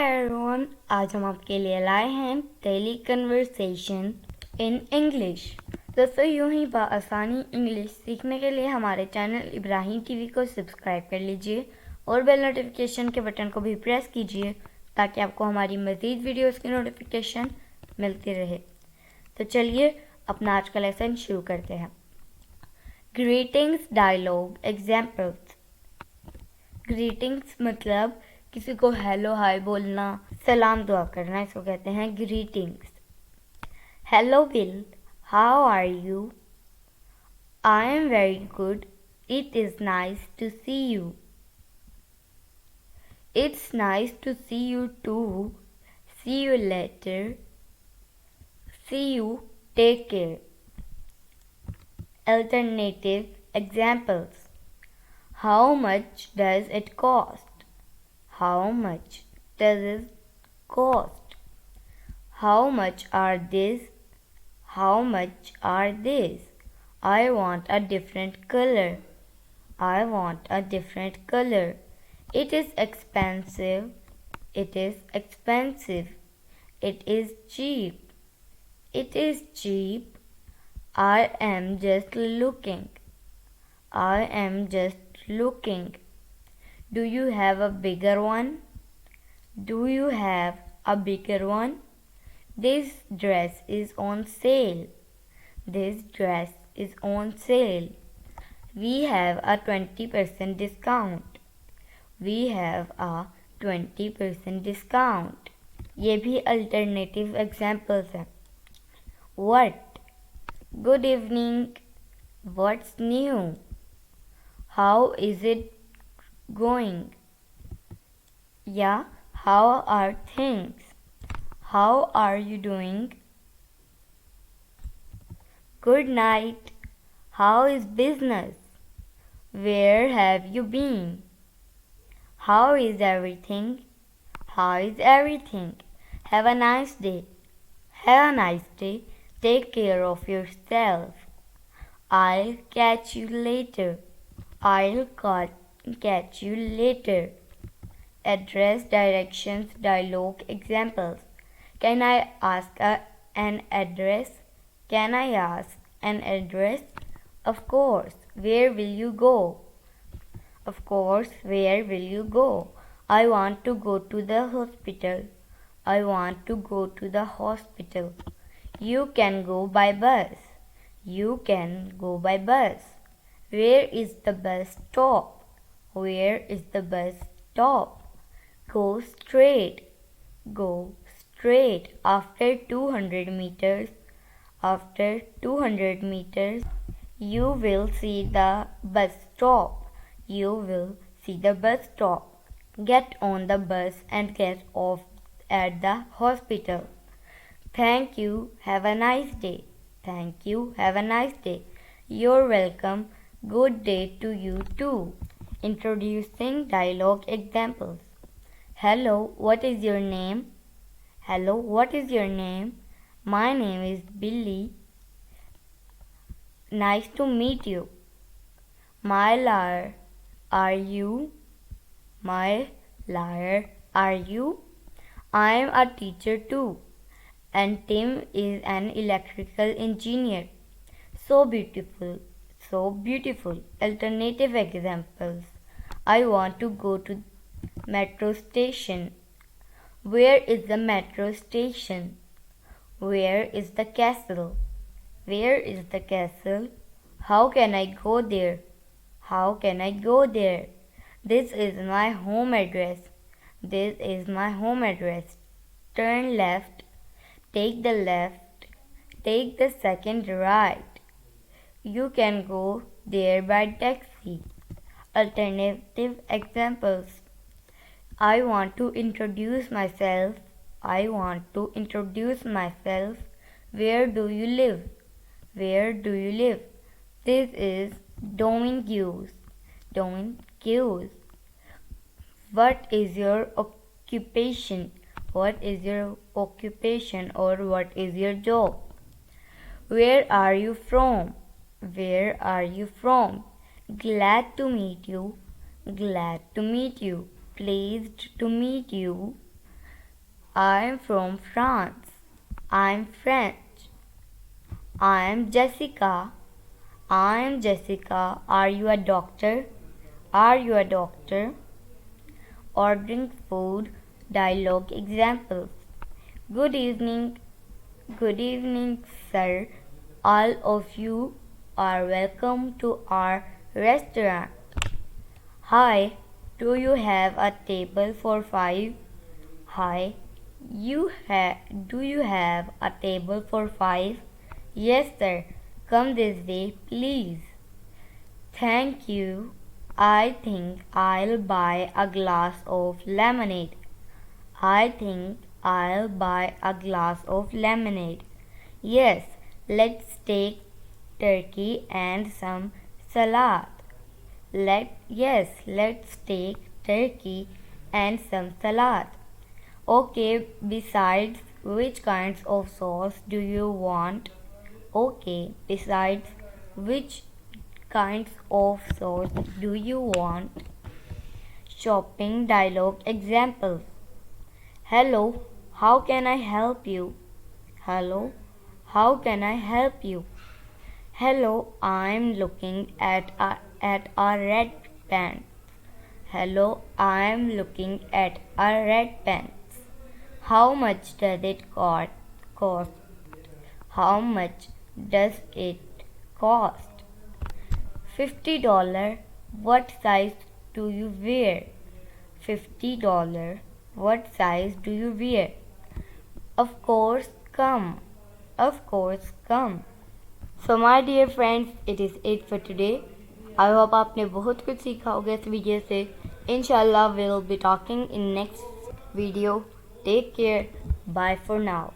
Everyone, आज हम आपके लिए लाए हैं डेली कन्वर्सेशन इन इंग्लिश। दोस्तों, यूं ही बआसानी इंग्लिश सीखने के लिए हमारे चैनल इब्राहिम टीवी को सब्सक्राइब कर लीजिए और बेल नोटिफिकेशन के बटन को भी प्रेस कीजिए ताकि आपको हमारी मज़ीद वीडियोस की नोटिफिकेशन मिलती रहे। तो चलिए अपना आज का लेसन शुरू करते हैं। Greetings dialogue examples. ग्रीटिंग्स मतलब किसी को हेलो हाय बोलना, सलाम दुआ करना, इसको कहते हैं greetings. Hello Will, how are you? I am very good, it is nice to see you. It's nice to see you too, see you later, see you, take care. Alternative examples. How much does it cost? How much does it cost? How much are these? How much are these? I want a different color. I want a different color. It is expensive. It is expensive. It is cheap. It is cheap. I am just looking. I am just looking. Do you have a bigger one? Do you have a bigger one? This dress is on sale. This dress is on sale. We have a 20% discount. We have a 20% discount. ये भी alternative examples हैं। What? Good evening. What's new? How is it going? Yeah, how are things? How are you doing? Good night. How is business? Where have you been? How is everything? How is everything? Have a nice day. Have a nice day. Take care of yourself. I'll catch you later. I'll catch you later. Address, directions, dialogue, examples. Can I ask an address? Can I ask an address? Of course. Where will you go? Of course. Where will you go? I want to go to the hospital. I want to go to the hospital. You can go by bus. You can go by bus. Where is the bus stop? Where is the bus stop? Go straight. Go straight. After 200 meters. After 200 meters, you will see the bus stop. You will see the bus stop. Get on the bus and get off at the hospital. Thank you. Have a nice day. Thank you. Have a nice day. You're welcome. Good day to you too. Introducing dialogue examples. Hello, what is your name? Hello, what is your name? My name is Billy. Nice to meet you. My liar, are you? My liar, are you? I am a teacher too. And Tim is an electrical engineer. So beautiful. So beautiful. Alternative examples. I want to go to metro station. Where is the metro station? Where is the castle? Where is the castle? How can I go there? How can I go there? This is my home address. This is my home address. Turn left. Take the left. Take the second right. You can go there by taxi. Alternative examples. I want to introduce myself. I want to introduce myself. Where do you live? Where do you live? This is Dominguez. Dominguez. What is your occupation? What is your occupation, or what is your job? Where are you from? Where are you from? Glad to meet you. Glad to meet you. Pleased to meet you. I'm from France. I'm French. I'm Jessica. I'm Jessica. Are you a doctor? Are you a doctor? Ordering food. Dialogue examples. Good evening. Good evening, sir. All of you are welcome to our restaurant. Hi, do you have a table for 5? Hi, do you have a table for 5? Yes, sir. Come this way, please. Thank you. I think I'll buy a glass of lemonade. I think I'll buy a glass of lemonade. Yes, let's take turkey and some salad. Let's take turkey and some salad. Okay, besides, which kinds of sauce do you want? Okay, besides, which kinds of sauce do you want? Shopping dialogue examples. Hello, how can I help you? Hello, how can I help you? Hello, I'm looking at a red pen. Hello, I'm looking at a red pants. How much does it cost? How much does it cost? $50. What size do you wear? $50. What size do you wear? Of course, come. Of course, come. So my dear friends, it is it for today. I hope आपने बहुत कुछ सीखा होगा इस video से. Inshallah we'll be talking in next video. Take care. Bye for now.